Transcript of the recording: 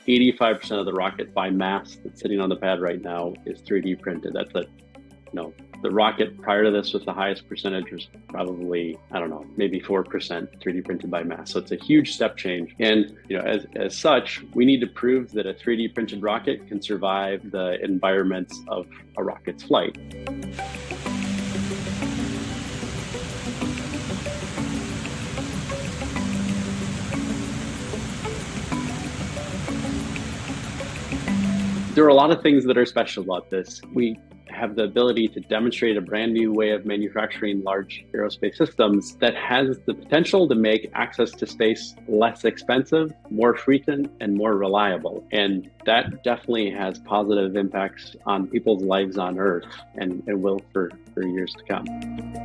85% of the rocket by mass that's sitting on the pad right now is 3D printed. That's the rocket prior to this with the highest percentage was probably, I don't know, maybe 4% 3D printed by mass. So it's a huge step change. And as such, we need to prove that a 3D printed rocket can survive the environments of a rocket's flight. There are a lot of things that are special about this. We have the ability to demonstrate a brand new way of manufacturing large aerospace systems that has the potential to make access to space less expensive, more frequent, and more reliable. And that definitely has positive impacts on people's lives on Earth and will for years to come.